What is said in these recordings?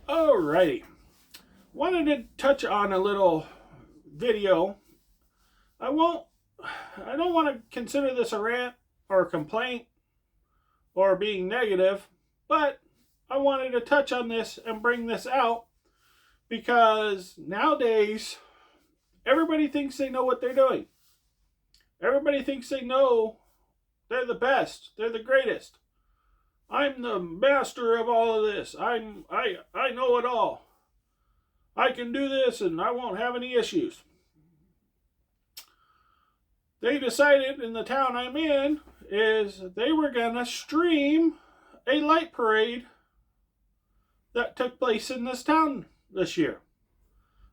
Alrighty. Wanted to touch on a little video. I won't I don't want to consider this a rant or a complaint or being negative, but I wanted to touch on this and bring this out because nowadays everybody thinks they know what they're doing. Everybody thinks they know they're the best, they're the greatest. I'm the master of all of this. I know it all. I can do this and I won't have any issues. They decided in the town I'm in is they were going to stream a light parade that took place in this town this year.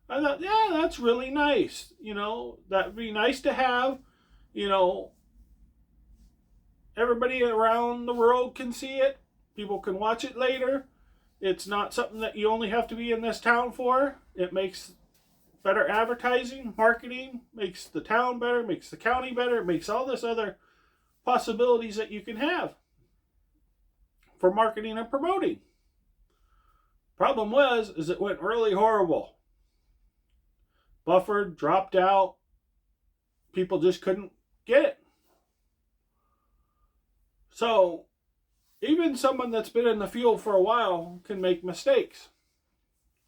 I thought, yeah, that's really nice. That'd be nice to have. You know, everybody around the world can see it. People can watch it later. It's not something that you only have to be in this town for. It makes better advertising, marketing, makes the town better, makes the county better, makes all this other possibilities that you can have for marketing and promoting. Problem is it went really horrible. Buffered, dropped out. People just couldn't get it. So, even someone that's been in the field for a while can make mistakes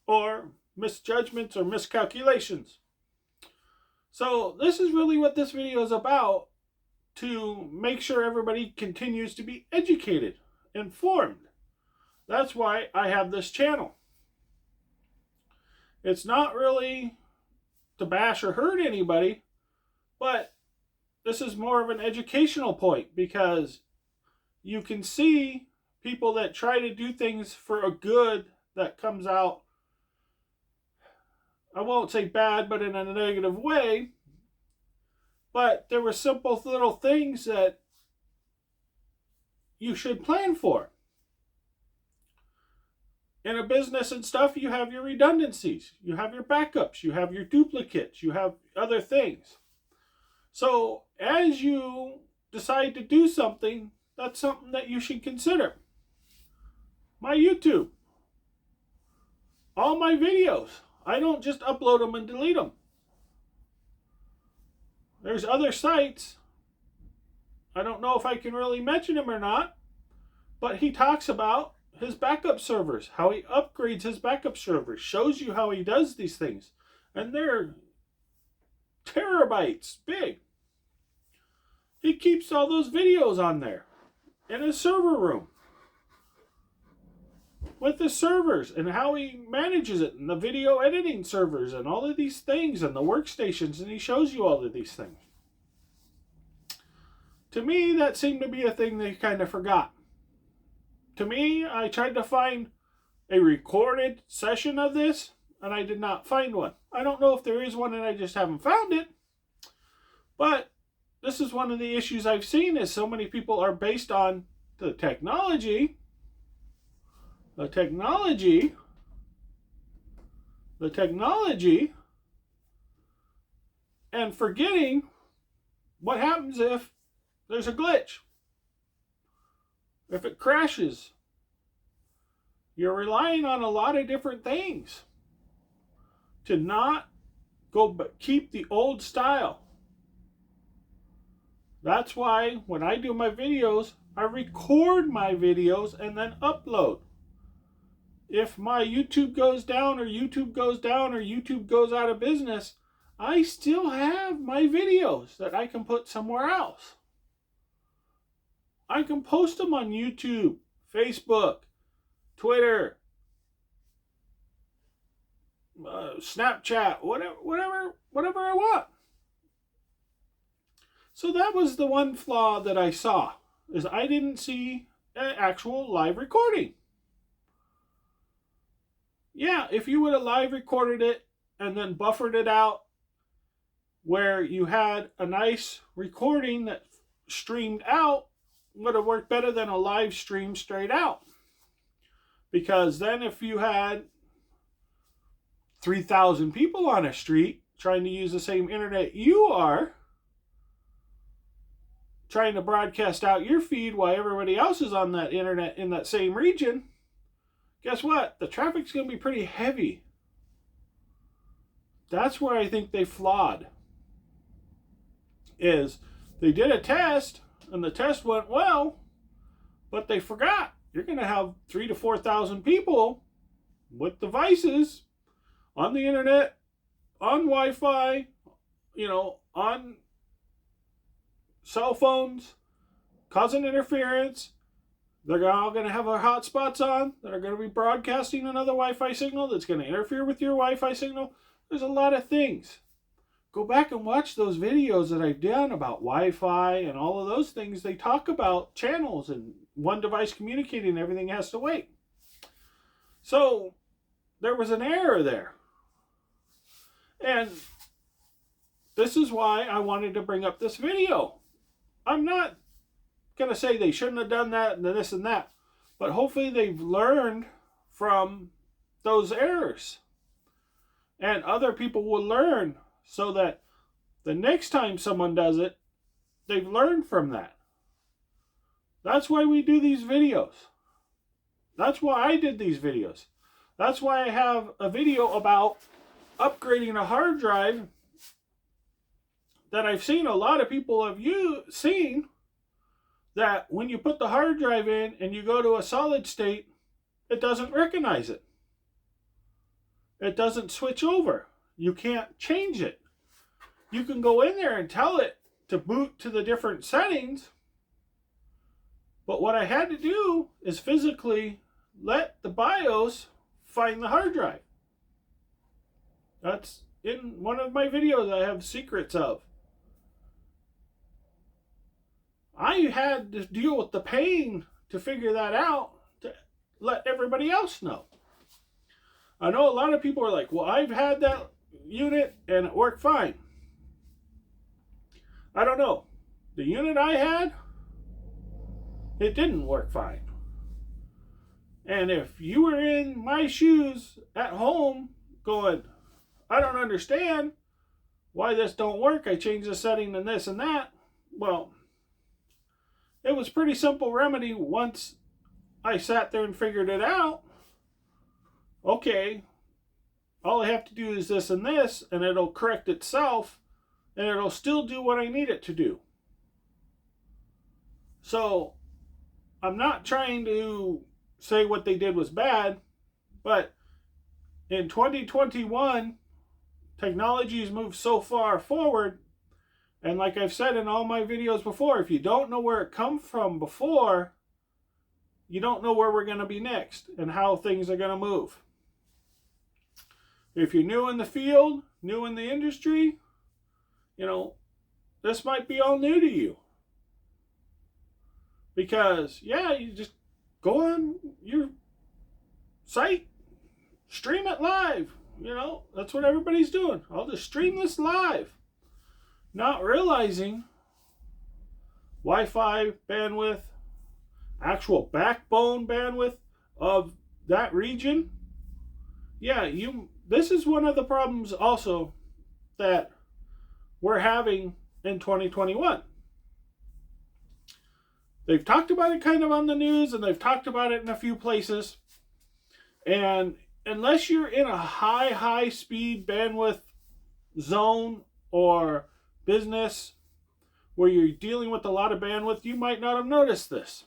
or misjudgments or miscalculations. So, this is really what this video is about, to make sure everybody continues to be educated, informed. That's why I have this channel. It's not really to bash or hurt anybody, but this is more of an educational point because you can see people that try to do things for a good that comes out, I won't say bad, but in a negative way. But there were simple little things that you should plan for. In a business and stuff, you have your redundancies, you have your backups, you have your duplicates, you have other things. So as you decide to do something, that's something that you should consider. My YouTube, all my videos, I don't just upload them and delete them. There's other sites, I don't know if I can really mention them or not, but he talks about his backup servers, how he upgrades his backup servers, shows you how he does these things. And they're terabytes big. He keeps all those videos on there in his server room with the servers and how he manages it and the video editing servers and all of these things and the workstations, and he shows you all of these things. To me, that seemed to be a thing they kind of forgot. To me, I tried to find a recorded session of this and I did not find one. I don't know if there is one and I just haven't found it, but this is one of the issues I've seen is so many people are based on the technology, and forgetting what happens if there's a glitch. If it crashes, you're relying on a lot of different things to not go but keep the old style. That's why when I do my videos, I record my videos and then upload. If my YouTube goes down or YouTube goes out of business, I still have my videos that I can put somewhere else. I can post them on YouTube, Facebook, Twitter, Snapchat, whatever I want. So that was the one flaw that I saw, is I didn't see an actual live recording. Yeah, if you would have live recorded it and then buffered it out where you had a nice recording that streamed out, would have worked better than a live stream straight out. Because then if you had 3,000 people on a street trying to use the same internet you are, trying to broadcast out your feed while everybody else is on that internet in that same region, guess what? The traffic's going to be pretty heavy. That's where I think they flawed. Is they did a test, and the test went well, but they forgot you're going to have 3,000 to 4,000 people with devices on the internet, on Wi-Fi, on cell phones, causing interference. They're all going to have our hotspots on that are going to be broadcasting another Wi-Fi signal that's going to interfere with your Wi-Fi signal. There's a lot of things. Go back and watch those videos that I've done about Wi-Fi and all of those things. They talk about channels and one device communicating, everything has to wait. So there was an error there. And this is why I wanted to bring up this video. I'm not going to say they shouldn't have done that and this and that, but hopefully they've learned from those errors. And other people will learn so that the next time someone does it, they've learned from that. That's why we do these videos. That's why I did these videos. That's why I have a video about upgrading a hard drive that I've seen a lot of people have seen, that when you put the hard drive in and you go to a solid state, it doesn't recognize it. It doesn't switch over. You can't change it. You can go in there and tell it to boot to the different settings, but what I had to do is physically let the BIOS find the hard drive. That's in one of my videos I have secrets of. I had to deal with the pain to figure that out, to let everybody else know. I know a lot of people are like, well, I've had that unit and it worked fine. I don't know. The unit I had, it didn't work fine. And if you were in my shoes at home going, I don't understand why this don't work, I changed the setting and this and that, well, it was pretty simple remedy once I sat there and figured it out. Okay, all I have to do is this and this, and it'll correct itself, and it'll still do what I need it to do. So, I'm not trying to say what they did was bad, but in 2021, technology has moved so far forward, and like I've said in all my videos before, if you don't know where it come from before, you don't know where we're going to be next and how things are going to move. If you're new in the field, new in the industry, this might be all new to you. Because, you just go on your site, stream it live. That's what everybody's doing. I'll just stream this live. Not realizing Wi-Fi bandwidth, actual backbone bandwidth of that region. This is one of the problems also that we're having in 2021. They've talked about it kind of on the news, and they've talked about it in a few places. And unless you're in a high speed bandwidth zone or business where you're dealing with a lot of bandwidth, you might not have noticed this.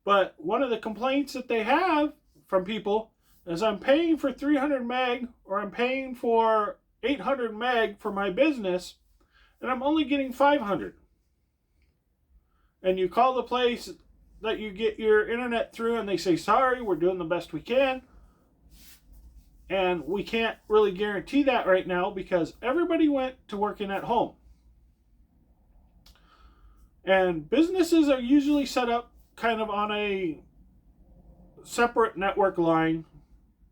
But one of the complaints that they have from people is, I'm paying for 300 meg or I'm paying for 800 meg for my business, and I'm only getting 500. And you call the place that you get your internet through, and they say, sorry, we're doing the best we can. And we can't really guarantee that right now because everybody went to working at home. And businesses are usually set up kind of on a separate network line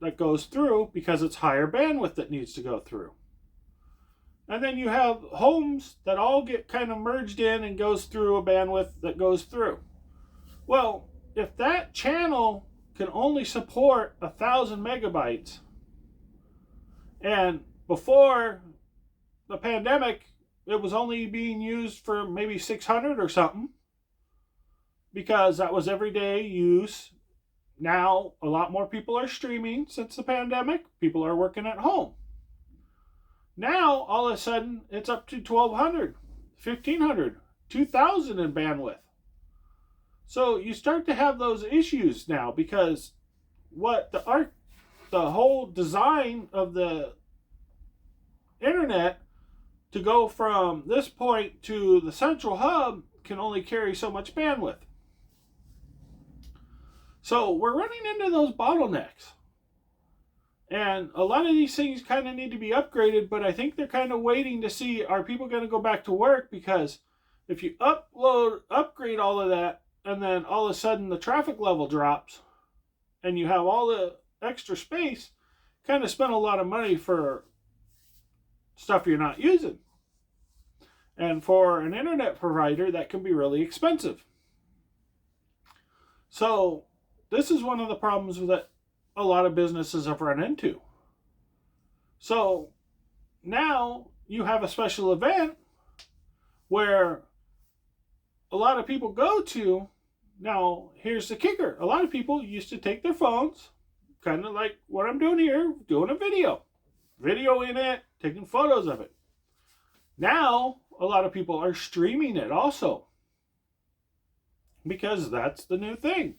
that goes through because it's higher bandwidth that needs to go through. And then you have homes that all get kind of merged in and goes through a bandwidth that goes through. Well, if that channel can only support 1,000 megabytes, and before the pandemic, it was only being used for maybe 600 or something, because that was everyday use, now a lot more people are streaming since the pandemic. People are working at home. Now, all of a sudden, it's up to 1,200, 1,500, 2,000 in bandwidth. So you start to have those issues now because what the whole design of the internet to go from this point to the central hub can only carry so much bandwidth. So we're running into those bottlenecks. And a lot of these things kind of need to be upgraded, but I think they're kind of waiting to see, are people going to go back to work? Because if you upgrade all of that, and then all of a sudden the traffic level drops, and you have all the extra space, kind of spend a lot of money for stuff you're not using. And for an internet provider, that can be really expensive. So this is one of the problems that a lot of businesses have run into. So now you have a special event where a lot of people go to. Now, here's the kicker. A lot of people used to take their phones, kind of like what I'm doing here, doing a video in it, taking photos of it. Now, a lot of people are streaming it also, because that's the new thing.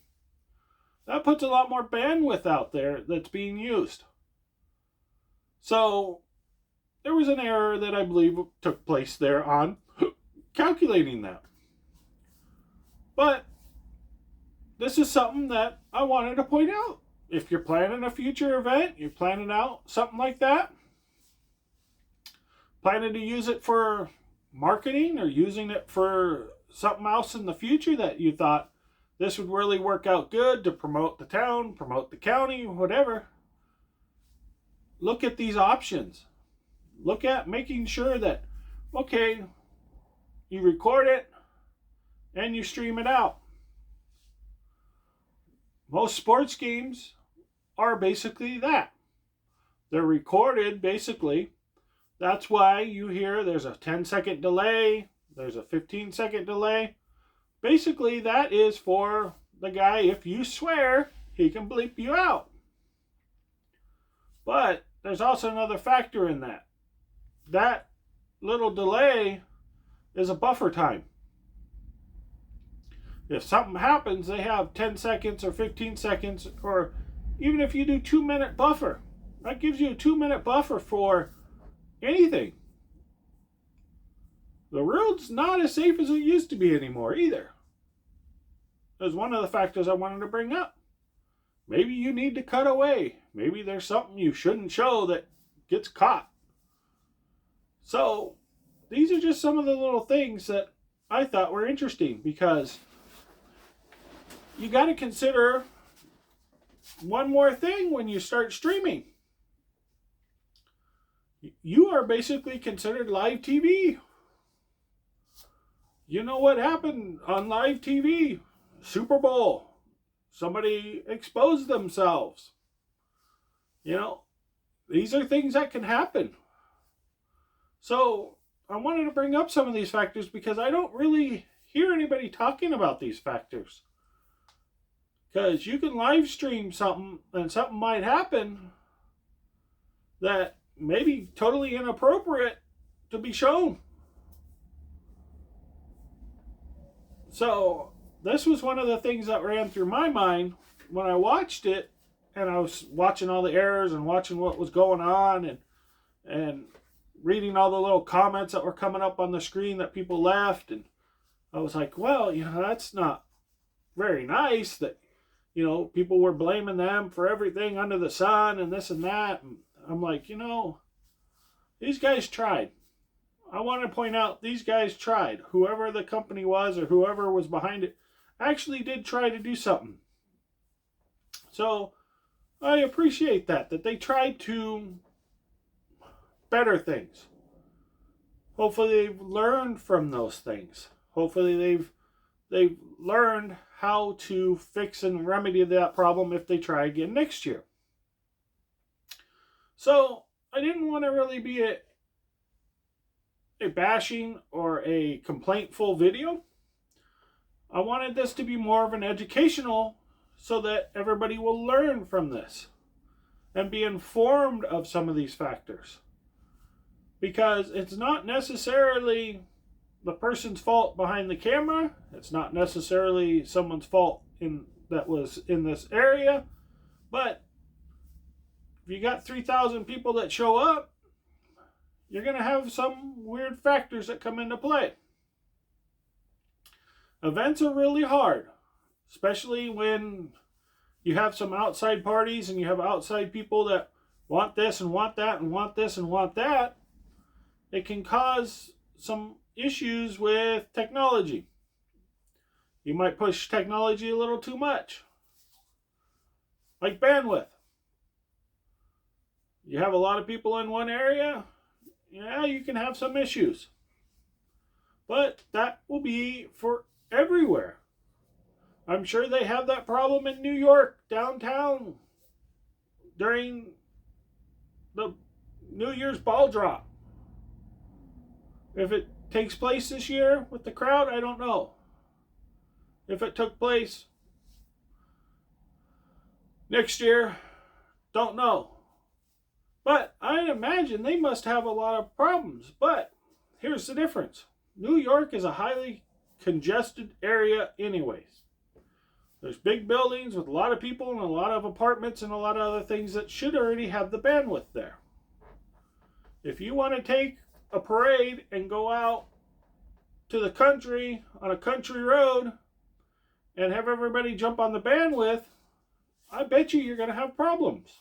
That puts a lot more bandwidth out there that's being used. So, there was an error that I believe took place there on calculating that. But this is something that I wanted to point out. If you're planning a future event, you're planning out something like that, planning to use it for marketing or using it for something else in the future that you thought this would really work out good to promote the town, promote the county, whatever, look at these options. Look at making sure that, okay, you record it and you stream it out. Most sports games are basically that. They're recorded, basically. That's why you hear there's a 10-second delay, there's a 15-second delay. Basically, that is for the guy, if you swear, he can bleep you out. But there's also another factor in that. That little delay is a buffer time. If something happens, they have 10 seconds or 15 seconds, or even if you do 2-minute buffer, that gives you a 2-minute buffer for anything. The world's not as safe as it used to be anymore either. That's one of the factors I wanted to bring up. Maybe you need to cut away. Maybe there's something you shouldn't show that gets caught. So, these are just some of the little things that I thought were interesting, because you got to consider one more thing when you start streaming. You are basically considered live TV. You know what happened on live TV? Super Bowl. Somebody exposed themselves. You know, these are things that can happen. So, I wanted to bring up some of these factors because I don't really hear anybody talking about these factors. Because you can live stream something and something might happen that may be totally inappropriate to be shown. So, this was one of the things that ran through my mind when I watched it, and I was watching all the errors and watching what was going on and reading all the little comments that were coming up on the screen that people left, and I was like, well, that's not very nice that, people were blaming them for everything under the sun and this and that. And I'm like, these guys tried. I want to point out these guys tried. Whoever the company was or whoever was behind it actually did try to do something. So I appreciate that they tried to better things. Hopefully they've learned from those things. Hopefully they've learned how to fix and remedy that problem if they try again next year. So I didn't want to really be a bashing or a complaintful video. I wanted this to be more of an educational so that everybody will learn from this and be informed of some of these factors. Because it's not necessarily the person's fault behind the camera. It's not necessarily someone's fault that was in this area. But if you got 3,000 people that show up, you're going to have some weird factors that come into play. Events are really hard, especially when you have some outside parties and you have outside people that want this and want that and want this and want that. It can cause some issues with technology. You might push technology a little too much. Like bandwidth. You have a lot of people in one area, yeah, you can have some issues. But that will be for everywhere. I'm sure they have that problem in New York, downtown, during the New Year's ball drop. If it takes place this year with the crowd, I don't know. If it took place next year, don't know. But I imagine they must have a lot of problems. But here's the difference. New York is a highly congested area anyways. There's big buildings with a lot of people and a lot of apartments and a lot of other things that should already have the bandwidth there. If you want to take a parade and go out to the country on a country road and have everybody jump on the bandwidth, I bet you're going to have problems.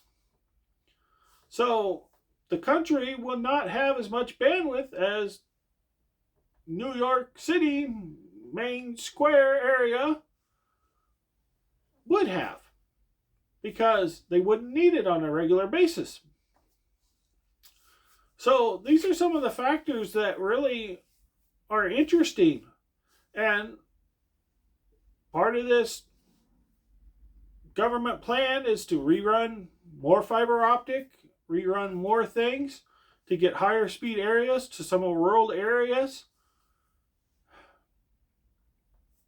So the country will not have as much bandwidth as New York City, main square area would have, because they wouldn't need it on a regular basis. So these are some of the factors that really are interesting. And part of this government plan is to rerun more fiber optic, rerun more things to get higher speed areas to some of the rural areas.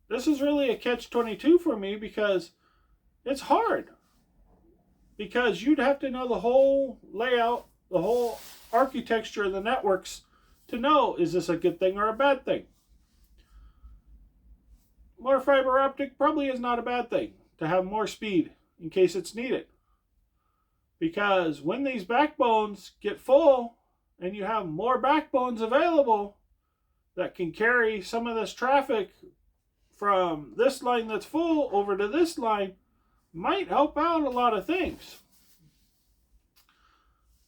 This is really a catch-22 for me because it's hard. Because you'd have to know the whole layout, the whole architecture of the networks to know, is this a good thing or a bad thing? More fiber optic probably is not a bad thing, to have more speed in case it's needed. Because when these backbones get full and you have more backbones available that can carry some of this traffic from this line that's full over to this line, might help out a lot of things.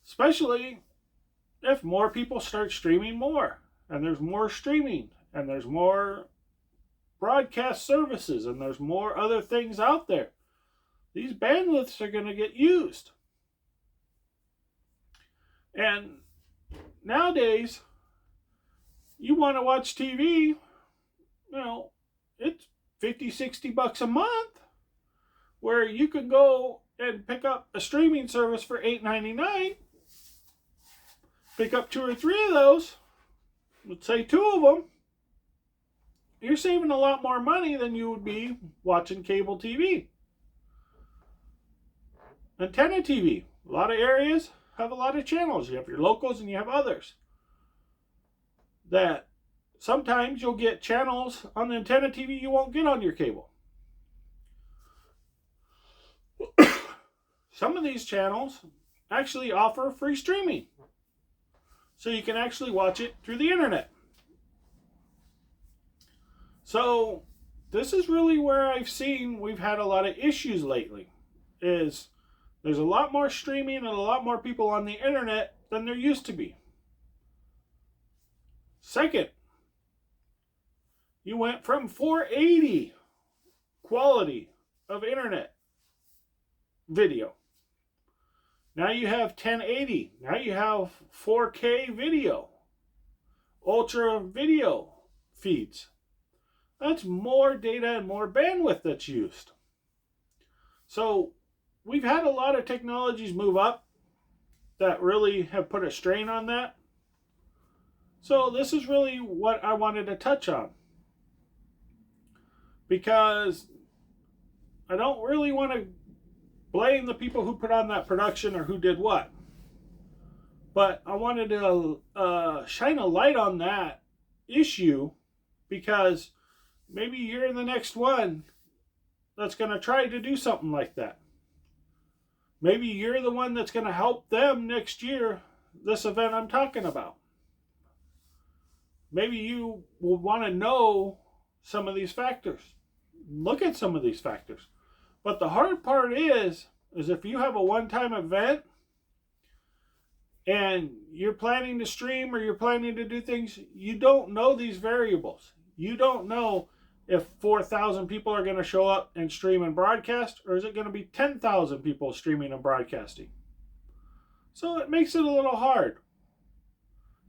Especially if more people start streaming more, and there's more streaming, and there's more broadcast services, and there's more other things out there. These bandwidths are going to get used. And nowadays, you want to watch TV, it's $50-$60 a month, where you can go and pick up a streaming service for $8.99, pick up 2 or 3 of those, let's say 2 of them, you're saving a lot more money than you would be watching cable TV. Antenna TV, a lot of areas have a lot of channels. You have your locals and you have others. That sometimes you'll get channels on the antenna TV you won't get on your cable. Some of these channels actually offer free streaming. So you can actually watch it through the internet. So this is really where I've seen we've had a lot of issues lately. Is there's a lot more streaming and a lot more people on the internet than there used to be. Second, you went from 480 quality of internet video. Now you have 1080. Now you have 4K video. Ultra video feeds. That's more data and more bandwidth that's used. So we've had a lot of technologies move up that really have put a strain on that. So this is really what I wanted to touch on. Because I don't really want to blame the people who put on that production or who did what. But I wanted to shine a light on that issue because maybe you're the next one that's going to try to do something like that. Maybe you're the one that's going to help them next year, this event I'm talking about. Maybe you will want to know some of these factors. Look at some of these factors. But the hard part is if you have a one-time event and you're planning to stream or you're planning to do things, you don't know these variables. You don't know if 4,000 people are going to show up and stream and broadcast, or is it going to be 10,000 people streaming and broadcasting? So it makes it a little hard.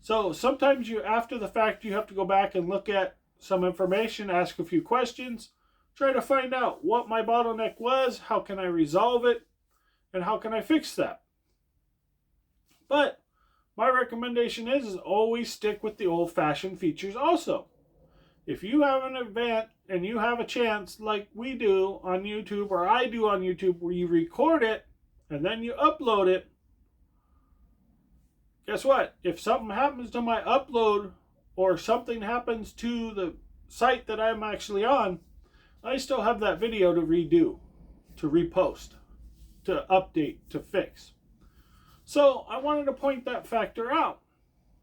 So sometimes after the fact, you have to go back and look at some information, ask a few questions, try to find out what my bottleneck was, how can I resolve it, and how can I fix that. But my recommendation is always stick with the old-fashioned features also. If you have an event and you have a chance like we do on YouTube or I do on YouTube where you record it and then you upload it, guess what? If something happens to my upload or something happens to the site that I'm actually on, I still have that video to redo, to repost, to update, to fix. So I wanted to point that factor out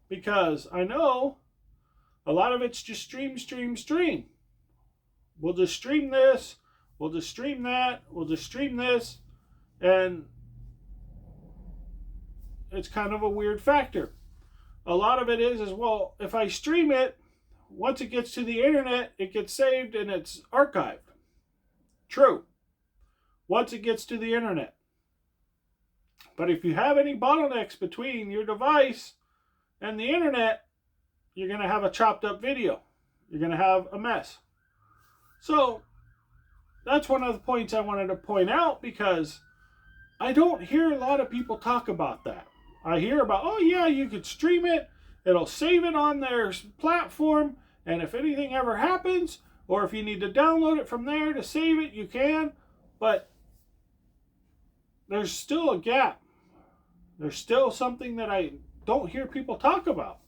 because I know a lot of it's just stream. We'll just stream this, we'll just stream that, we'll just stream this, and it's kind of a weird factor. A lot of it is well, if I stream it, once it gets to the internet, it gets saved and it's archived. True. Once it gets to the internet. But if you have any bottlenecks between your device and the internet, you're going to have a chopped up video. You're going to have a mess. So that's one of the points I wanted to point out because I don't hear a lot of people talk about that. I hear about, oh yeah, you could stream it. It'll save it on their platform. And if anything ever happens, or if you need to download it from there to save it, you can. But there's still a gap. There's still something that I don't hear people talk about.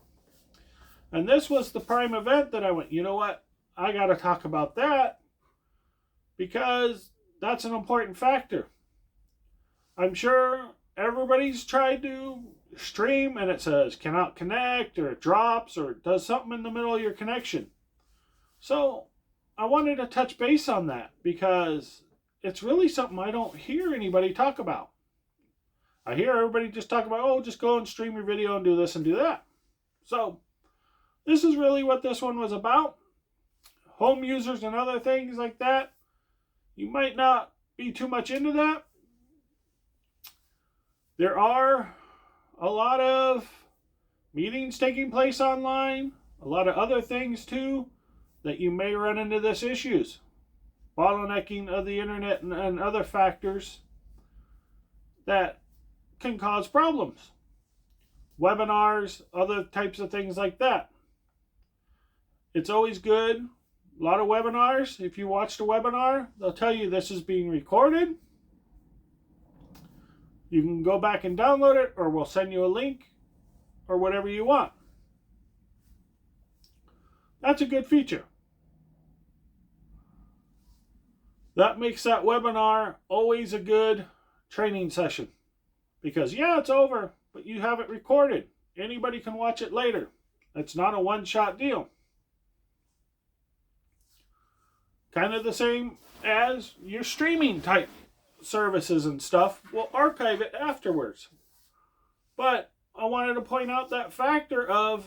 And this was the prime event that I went, you know what? I got to talk about that because that's an important factor. I'm sure everybody's tried to stream and it says cannot connect or it drops or it does something in the middle of your connection. So I wanted to touch base on that because it's really something I don't hear anybody talk about. I hear everybody just talk about, oh, just go and stream your video and do this and do that. So this is really what this one was about. Home users and other things like that. You might not be too much into that. There are a lot of meetings taking place online. A lot of other things too that you may run into this issues. Bottlenecking of the internet and other factors that can cause problems. Webinars, other types of things like that. It's always good. A lot of webinars, if you watched a webinar, they'll tell you this is being recorded. You can go back and download it, or we'll send you a link, or whatever you want. That's a good feature. That makes that webinar always a good training session. Because yeah, it's over, but you have it recorded. Anybody can watch it later. It's not a one-shot deal. Kind of the same as your streaming type services and stuff. We'll archive it afterwards. But I wanted to point out that factor of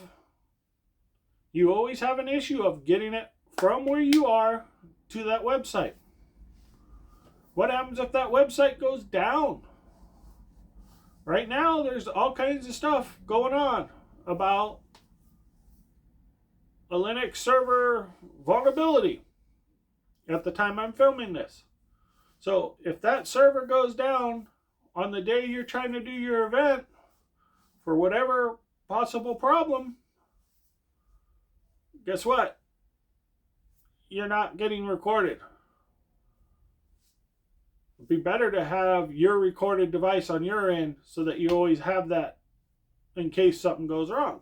you always have an issue of getting it from where you are to that website. What happens if that website goes down? Right now, there's all kinds of stuff going on about a Linux server vulnerability at the time I'm filming this. So if that server goes down on the day you're trying to do your event for whatever possible problem, guess what? You're not getting recorded. It'd be better to have your recorded device on your end so that you always have that in case something goes wrong.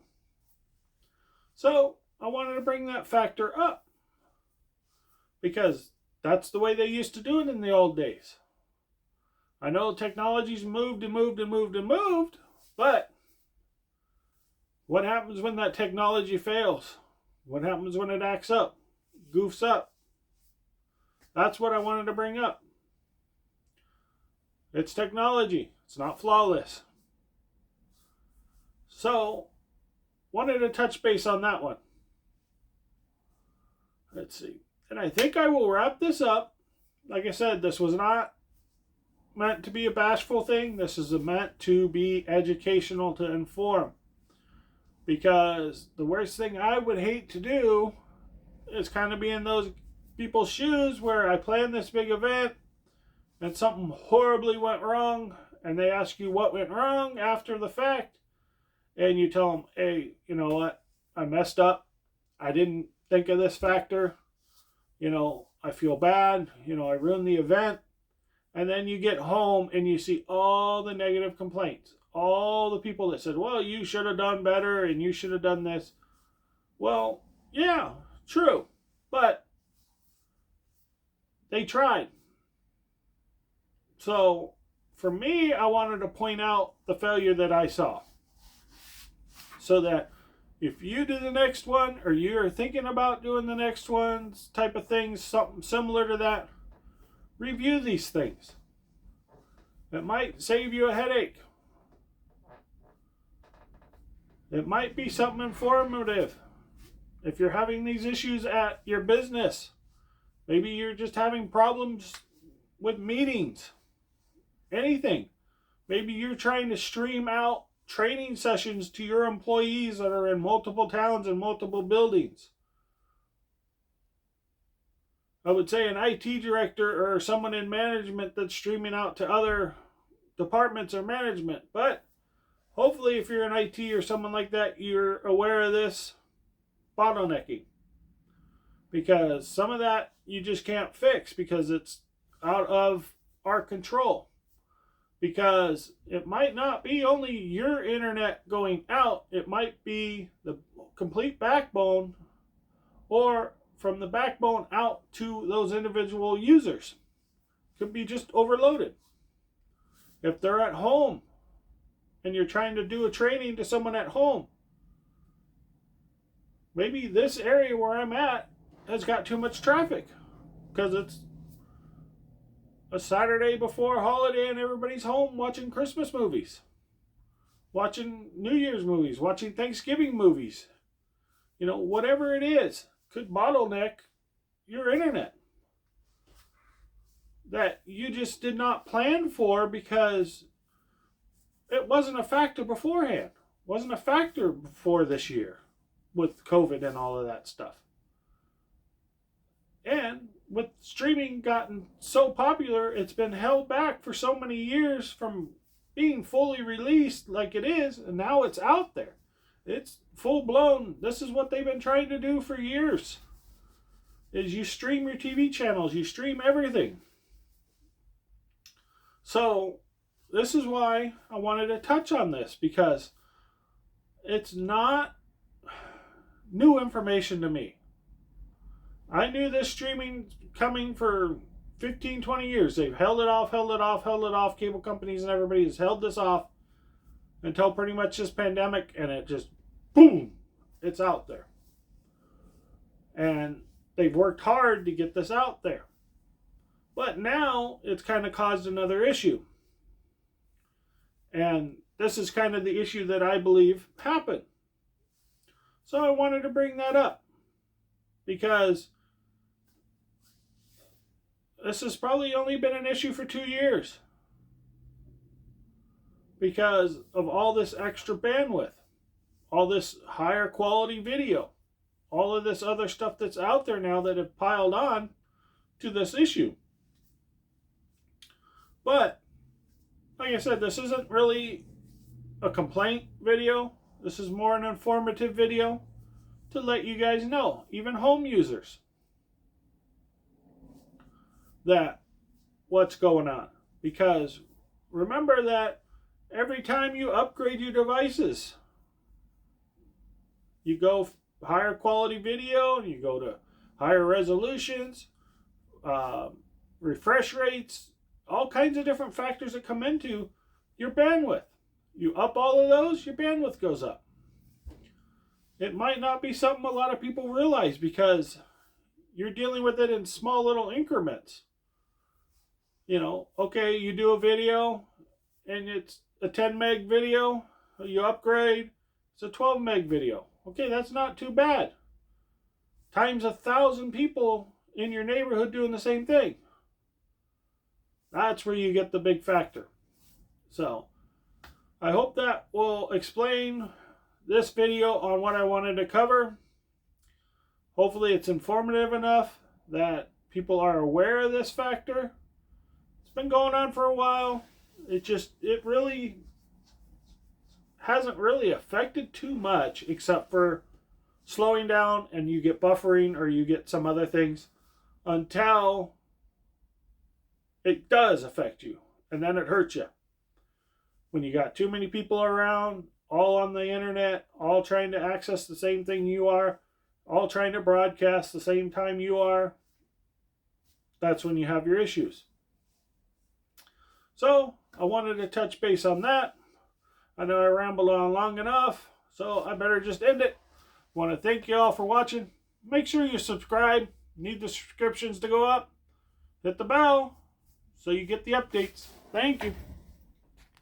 So I wanted to bring that factor up because that's the way they used to do it in the old days. I know technology's moved and moved and moved and moved, but what happens when that technology fails? What happens when it acts up, goofs up? That's what I wanted to bring up. It's technology. It's not flawless. So, wanted to touch base on that one. Let's see. And I think I will wrap this up. Like I said, this was not meant to be a bashful thing. This is meant to be educational, to inform. Because the worst thing I would hate to do is kind of be in those people's shoes where I planned this big event and something horribly went wrong, and they ask you what went wrong after the fact, and you tell them, hey, you know what, I messed up, I didn't think of this factor, I feel bad, I ruined the event. And then you get home and you see all the negative complaints, all the people that said, well, you should have done better and you should have done this. Well, yeah, true, but they tried. So for me, I wanted to point out the failure that I saw, so that if you do the next one, or you're thinking about doing the next ones, type of things, something similar to that, review these things. It might save you a headache. It might be something informative. If you're having these issues at your business, maybe you're just having problems with meetings, anything. Maybe you're trying to stream out training sessions to your employees that are in multiple towns and multiple buildings. I would say an IT director or someone in management that's streaming out to other departments or management. But hopefully if you're in IT or someone like that, you're aware of this bottlenecking. Because some of that you just can't fix because it's out of our control. Because it might not be only your internet going out, it might be the complete backbone, or from the backbone out to those individual users. Could be just overloaded. If they're at home and you're trying to do a training to someone at home, maybe this area where I'm at has got too much traffic because it's a Saturday before holiday and everybody's home watching Christmas movies, watching New Year's movies, watching Thanksgiving movies. Whatever it is, could bottleneck your internet that you just did not plan for because it wasn't a factor beforehand. Wasn't a factor before this year with COVID and all of that stuff. And with streaming gotten so popular, it's been held back for so many years from being fully released like it is, and now it's out there. It's full blown. This is what they've been trying to do for years. Is you stream your TV channels, you stream everything. So this is why I wanted to touch on this, because it's not new information to me. I knew this streaming coming for 15, 20 years. They've held it off. Cable companies and everybody has held this off until pretty much this pandemic, and it just, boom, it's out there. And they've worked hard to get this out there. But now it's kind of caused another issue. And this is kind of the issue that I believe happened. So I wanted to bring that up, because this has probably only been an issue for 2 years because of all this extra bandwidth, all this higher quality video, all of this other stuff that's out there now that have piled on to this issue. But like I said, this isn't really a complaint video. This is more an informative video to let you guys know, even home users, that what's going on. Because remember that every time you upgrade your devices, you go higher quality video, you go to higher resolutions, refresh rates, all kinds of different factors that come into your bandwidth. You up all of those, your bandwidth goes up. It might not be something a lot of people realize because you're dealing with it in small little increments. You know, okay, you do a video and it's a 10 meg video, you upgrade, it's a 12 meg video. Okay, that's not too bad. Times 1,000 people in your neighborhood doing the same thing. That's where you get the big factor. So, I hope that will explain this video on what I wanted to cover. Hopefully it's informative enough that people are aware of this factor. It's been going on for a while. It really hasn't really affected too much except for slowing down and you get buffering or you get some other things until it does affect you, and then it hurts you. When you got too many people around, all on the internet, all trying to access the same thing you are, all trying to broadcast the same time you are, that's when you have your issues. So, I wanted to touch base on that. I know I rambled on long enough, so I better just end it. Want to thank you all for watching. Make sure you subscribe. Need the subscriptions to go up. Hit the bell so you get the updates. Thank you.